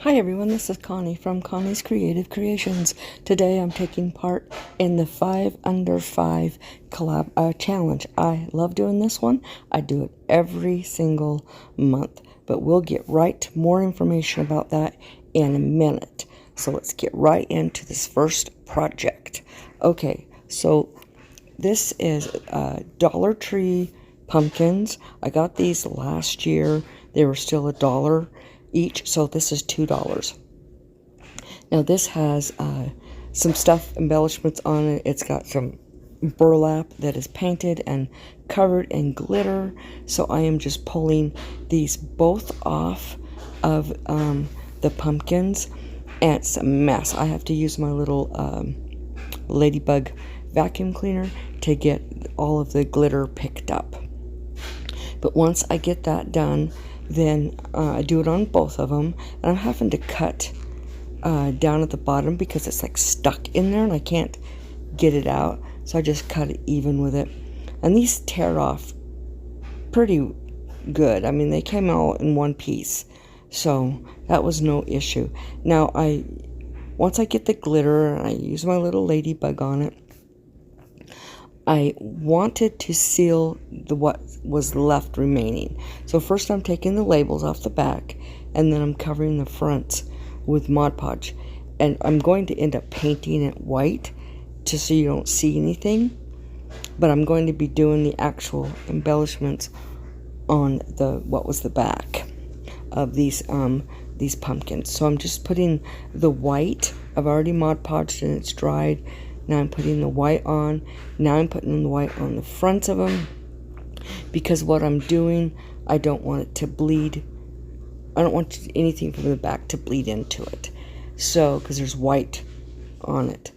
Hi everyone, this is Connie from Connie's Creative Creations. Today I'm taking part in the 5 Under 5 collab challenge. I love doing this one. I do it every single month, but we'll get right to more information about that in a minute. So let's get right into this first project. Okay, so this is Dollar Tree pumpkins. I got these last year. They were still $1 each, so this is $2. Now this has some stuff, embellishments on it. It's got some burlap that is painted and covered in glitter. So I am just pulling these both off of the pumpkins, and it's a mess. I have to use my little ladybug vacuum cleaner to get all of the glitter picked up. But once I get that done, then I do it on both of them, and I'm having to cut down at the bottom because it's like stuck in there and I can't get it out, so I just cut it even with it. And these tear off pretty good. I mean, they came out in one piece, so that was no issue. Now once I get the glitter and I use my little ladybug on it, I wanted to seal what was left remaining. So first I'm taking the labels off the back, and then I'm covering the fronts with Mod Podge. And I'm going to end up painting it white just so you don't see anything. But I'm going to be doing the actual embellishments on what was the back of these pumpkins. So I'm just putting the white. I've already Mod Podged and it's dried. Now I'm putting the white on. Now I'm putting the white on the fronts of them, because what I'm doing, I don't want it to bleed. I don't want anything from the back to bleed into it. So, because there's white on it.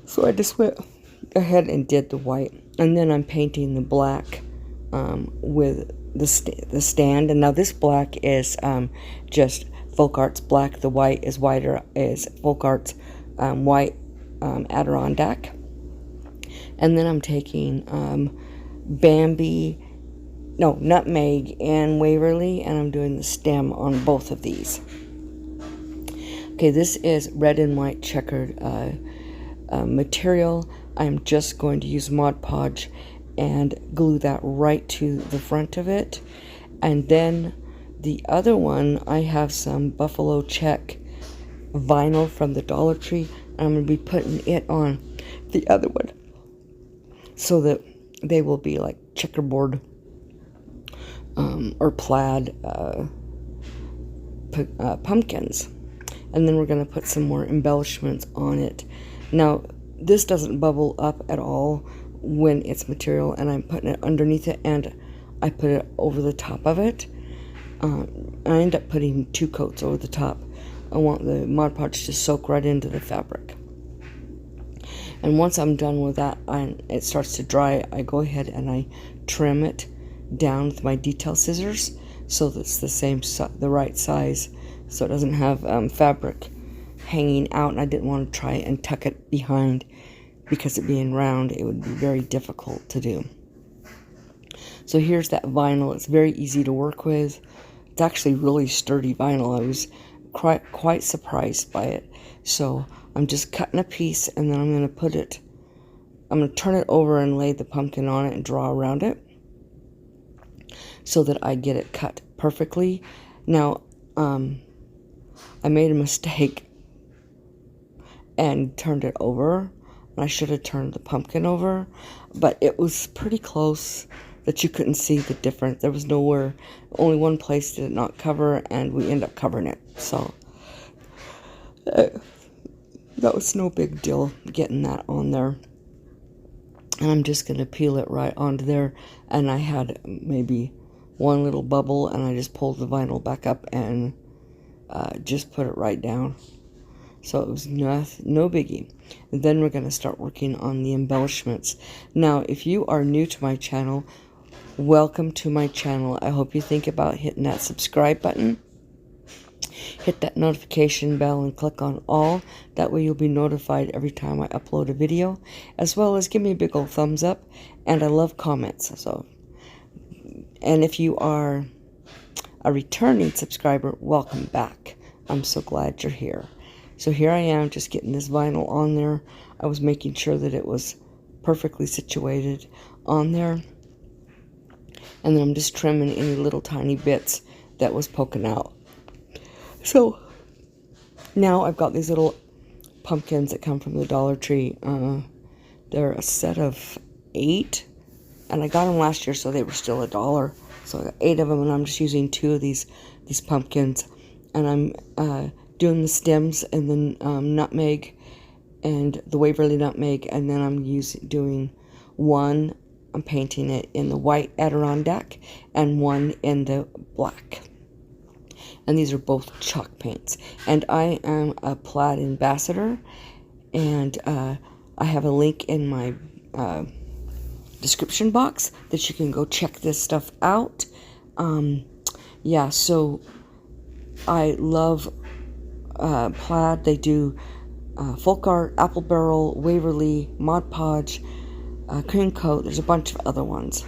So I just went ahead and did the white. And then I'm painting the black with the stand. And now this black is just Folk Arts black. The white is Folk Arts white Adirondack. And then I'm taking Nutmeg and Waverly, and I'm doing the stem on both of these. Okay, this is red and white checkered material. I'm just going to use Mod Podge and glue that right to the front of it. And then the other one, I have some Buffalo Check vinyl from the Dollar Tree. I'm going to be putting it on the other one so that they will be like checkerboard or plaid pumpkins. And then we're going to put some more embellishments on it. Now, this doesn't bubble up at all when it's material, and I'm putting it underneath it, and I put it over the top of it. I end up putting 2 coats over the top. I want the Mod Podge to soak right into the fabric. And once I'm done with that, it starts to dry, I go ahead and I trim it down with my detail scissors so that it's the right size, so it doesn't have fabric hanging out. And I didn't want to try and tuck it behind, because it being round, it would be very difficult to do. So here's that vinyl. It's very easy to work with. It's actually really sturdy vinyl. I was quite surprised by it. So I'm just cutting a piece, and then I'm going to turn it over and lay the pumpkin on it and draw around it so that I get it cut perfectly. Now, I made a mistake and turned it over. I should have turned the pumpkin over, but it was pretty close that you couldn't see the difference. There was only one place did it not cover, and we ended up covering it. So that was no big deal getting that on there. And I'm just going to peel it right onto there. And I had maybe one little bubble, and I just pulled the vinyl back up and just put it right down. So it was no biggie. And then we're going to start working on the embellishments. Now, if you are new to my channel, welcome to my channel. I hope you think about hitting that subscribe button. Hit that notification bell and click on all. That way you'll be notified every time I upload a video. As well as give me a big old thumbs up. And I love comments. And if you are a returning subscriber, welcome back. I'm so glad you're here. So here I am, just getting this vinyl on there. I was making sure that it was perfectly situated on there. And then I'm just trimming any little tiny bits that was poking out. So now I've got these little pumpkins that come from the Dollar Tree. They're a set of 8. And I got them last year, so they were still $1. So I got 8 of them, and I'm just using 2 of these pumpkins. And I'm doing the stems and then nutmeg and the Waverly nutmeg, and then I'm doing one. I'm painting it in the white Adirondack and one in the black. And these are both chalk paints. And I am a Plaid ambassador, and I have a link in my description box that you can go check this stuff out. Yeah, so I love Plaid. They do Folk Art, Apple Barrel, Waverly, Mod Podge, Cream Coat. There's a bunch of other ones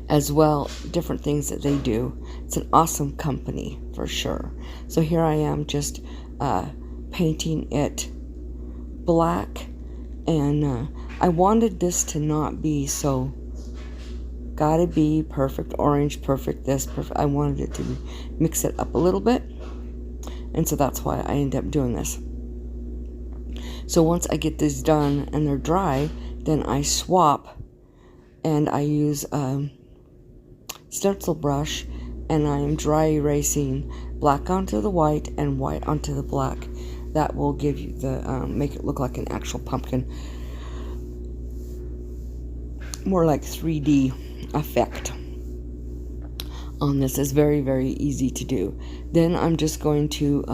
as well, different things that they do. It's an awesome company for sure. So here I am just painting it black, and I wanted this to not be so gotta be perfect orange, perfect this, perfect. I wanted it to mix it up a little bit, and so that's why I ended up doing this. So once I get these done and they're dry, then I swap, and I use stencil brush, and I am dry erasing black onto the white and white onto the black. That will give you the make it look like an actual pumpkin, more like 3D effect on this. Is very, very easy to do. Then I'm just going to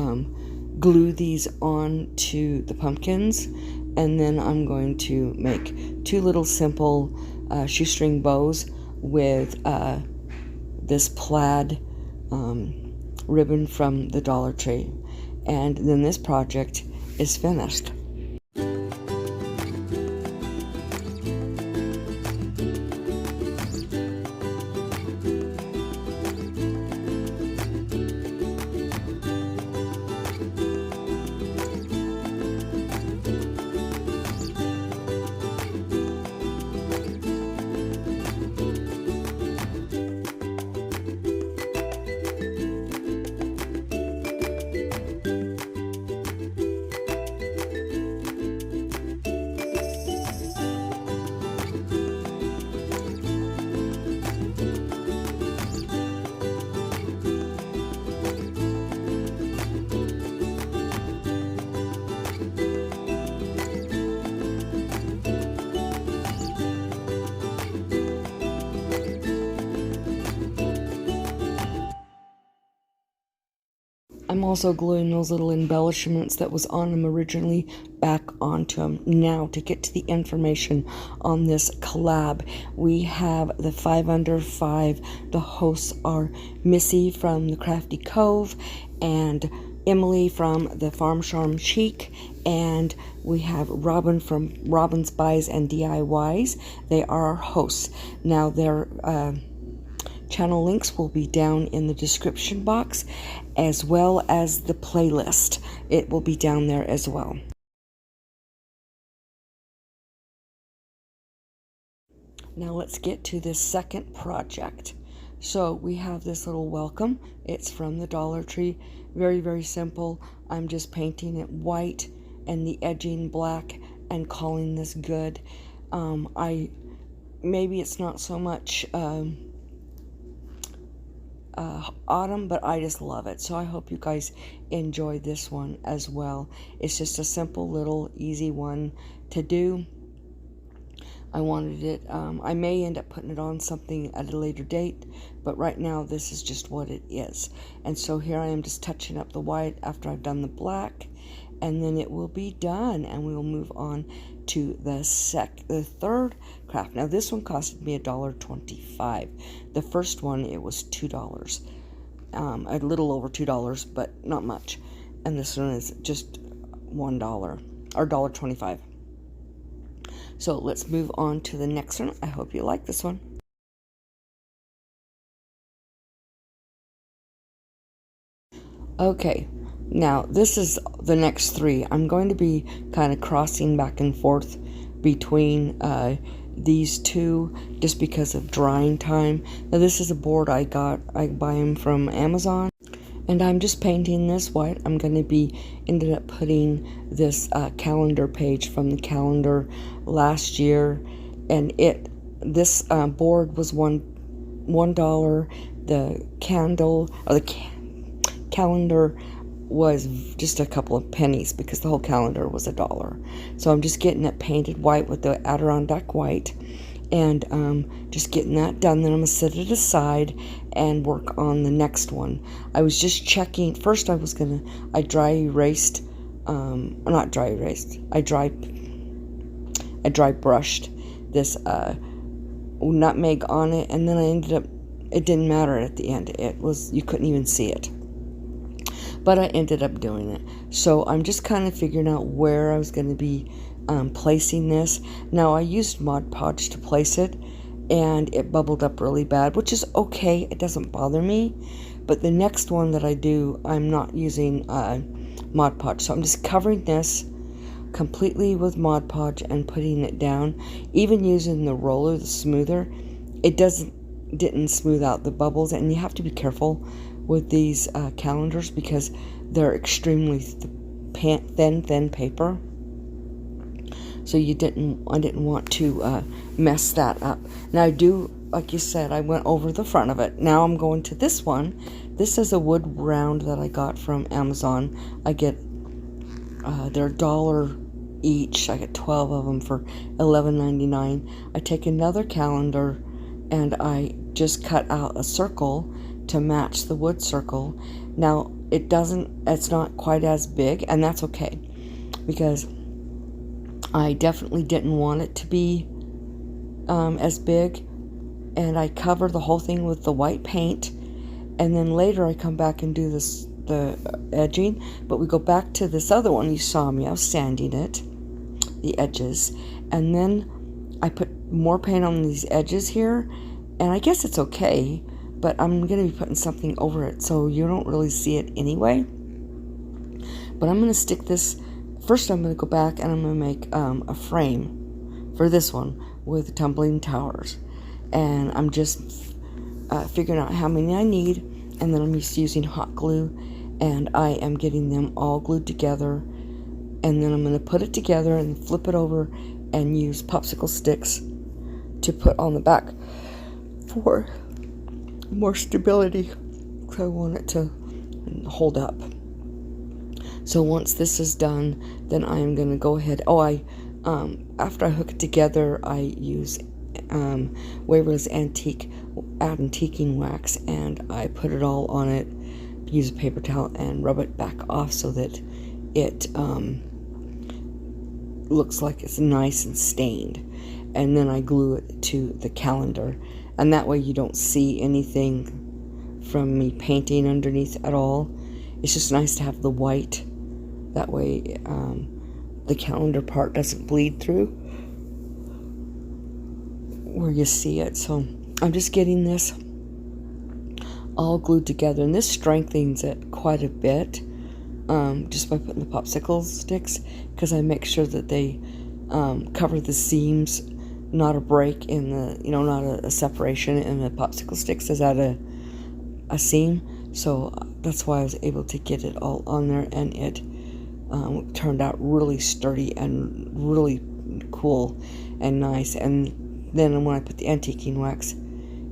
glue these on to the pumpkins, and then I'm going to make 2 little simple shoestring bows with this Plaid ribbon from the Dollar Tree, and then this project is finished. I'm also gluing those little embellishments that was on them originally back onto them now to get to the information on this collab. We have the 5 under 5. The hosts are Missi from the Crafty Cove and Emily from the Farm Charm Chic, and we have Robin from Robin's Buys and DIYs. They are our hosts. Now their channel links will be down in the description box, as well as the playlist. It will be down there as well. Now let's get to this second project. So we have this little welcome. It's from the Dollar Tree. Very, very simple. I'm just painting it white and the edging black and calling this good. Maybe it's not so much autumn, but I just love it. So I hope you guys enjoy this one as well. It's just a simple little easy one to do. I wanted it, I may end up putting it on something at a later date, but right now this is just what it is. And so here I am just touching up the white after I've done the black, and then it will be done, and we will move on to the third craft. Now this one costed me $1.25. The first one, it was $2. A little over $2, but not much. And this one is just $1 or $1.25. So let's move on to the next one. I hope you like this one. Okay, now this is the next three. I'm going to be kind of crossing back and forth between these two just because of drying time. Now this is a board I buy them from Amazon, and I'm just painting this white. I'm going to be ended up putting this calendar page from the calendar last year, and this board was $1. The candle or the calendar was just a couple of pennies because the whole calendar was $1. So I'm just getting it painted white with the Adirondack white, and just getting that done. Then I'm gonna set it aside and work on the next one. I was just checking first. I dry brushed this nutmeg on it, and then I ended up, it didn't matter at the end. You couldn't even see it, but I ended up doing it. So I'm just kind of figuring out where I was going to be placing this. Now I used Mod Podge to place it, and it bubbled up really bad, which is okay. It doesn't bother me. But the next one that I do, I'm not using Mod Podge. So I'm just covering this completely with Mod Podge and putting it down. Even using the roller, the smoother, it didn't smooth out the bubbles. And you have to be careful with these calendars because they're extremely thin paper. So I didn't want to mess that up. Now I do, like you said, I went over the front of it. Now I'm going to this one. This is a wood round that I got from Amazon. I get they're $1 each. I get 12 of them for $11.99. I take another calendar and I just cut out a circle to match the wood circle. Now it's not quite as big, and that's okay because I definitely didn't want it to be as big, and I cover the whole thing with the white paint, and then later I come back and do the edging. But we go back to this other one. You saw me, I was sanding it, the edges, and then I put more paint on these edges here, and I guess it's okay, but I'm going to be putting something over it so you don't really see it anyway. But I'm going to stick this. First I'm going to go back and I'm going to make a frame for this one with tumbling towers. And I'm just figuring out how many I need, and then I'm just using hot glue, and I am getting them all glued together. And then I'm going to put it together and flip it over and use popsicle sticks to put on the back for more stability, because I want it to hold up. So once this is done, then I am going to go ahead. After I hook it together, I use Waverly's antiquing wax, and I put it all on it, use a paper towel, and rub it back off so that it looks like it's nice and stained. And then I glue it to the calendar, and that way you don't see anything from me painting underneath at all. It's just nice to have the white. That way the calendar part doesn't bleed through where you see it. So I'm just getting this all glued together, and this strengthens it quite a bit just by putting the popsicle sticks, because I make sure that they cover the seams, not a break in the, not a separation in the popsicle sticks is at a seam. So that's why I was able to get it all on there, and it turned out really sturdy and really cool and nice. And then when I put the antiquing wax,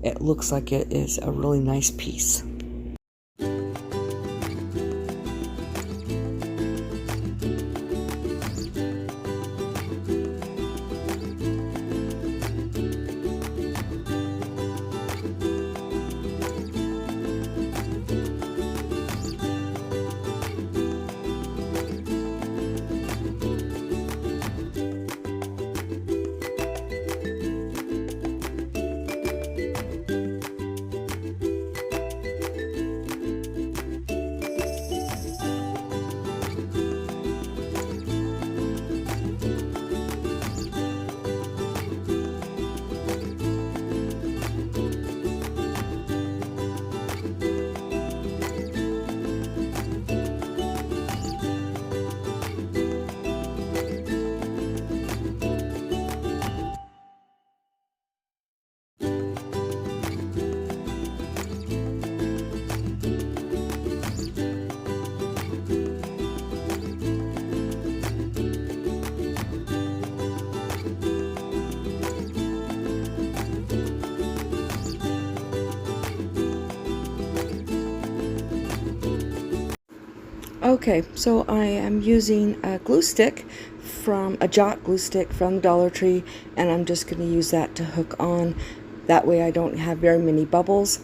it looks like it is a really nice piece. Okay, so I am using a glue stick from a Jot glue stick from Dollar Tree, and I'm just going to use that to hook on. That way I don't have very many bubbles.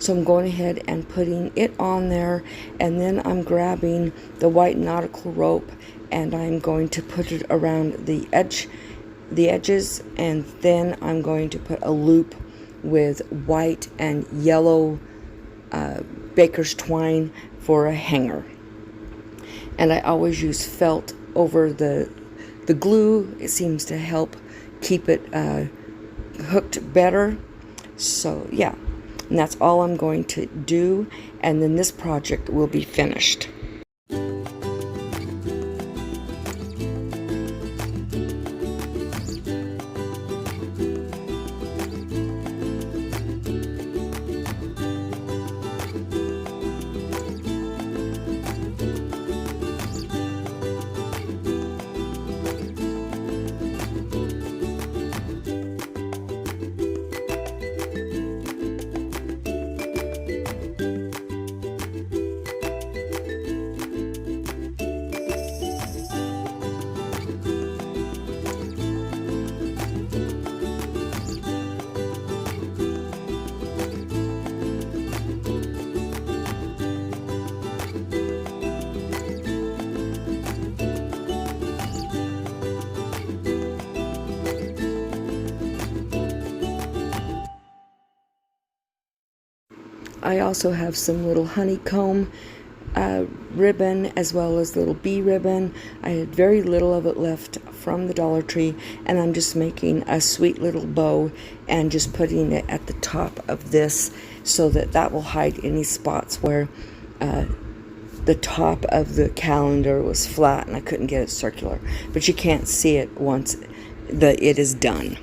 So I'm going ahead and putting it on there, and then I'm grabbing the white nautical rope and I'm going to put it around the edges, and then I'm going to put a loop with white and yellow baker's twine for a hanger. And I always use felt over the glue. It seems to help keep it hooked better. So yeah, and that's all I'm going to do, and then this project will be finished. I also have some little honeycomb ribbon as well as little bee ribbon. I had very little of it left from the Dollar Tree, and I'm just making a sweet little bow and just putting it at the top of this so that that will hide any spots where the top of the calendar was flat and I couldn't get it circular. But you can't see it once it is done.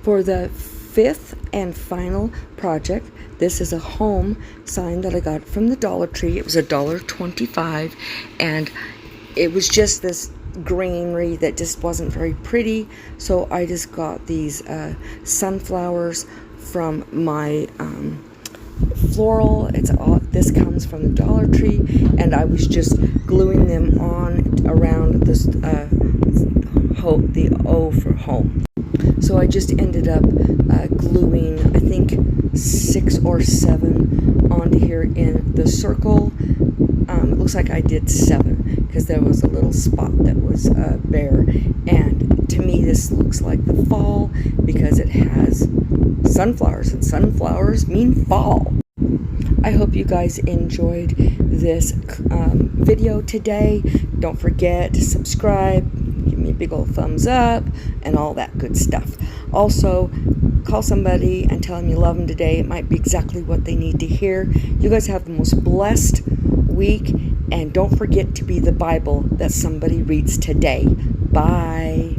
For the fifth and final project, this is a home sign that I got from the Dollar Tree. It was $1.25, and it was just this greenery that just wasn't very pretty, so I just got these sunflowers from my floral. This comes from the Dollar Tree, and I was just gluing them on around this the O for home. So I just ended up gluing, I think, 6 or 7 onto here in the circle. It looks like I did 7 because there was a little spot that was bare. And to me, this looks like the fall because it has sunflowers, and sunflowers mean fall. I hope you guys enjoyed this video today. Don't forget to subscribe, give me a big old thumbs up, and all that good stuff. Also, call somebody and tell them you love them today. It might be exactly what they need to hear. You guys have the most blessed week, and don't forget to be the Bible that somebody reads today. Bye.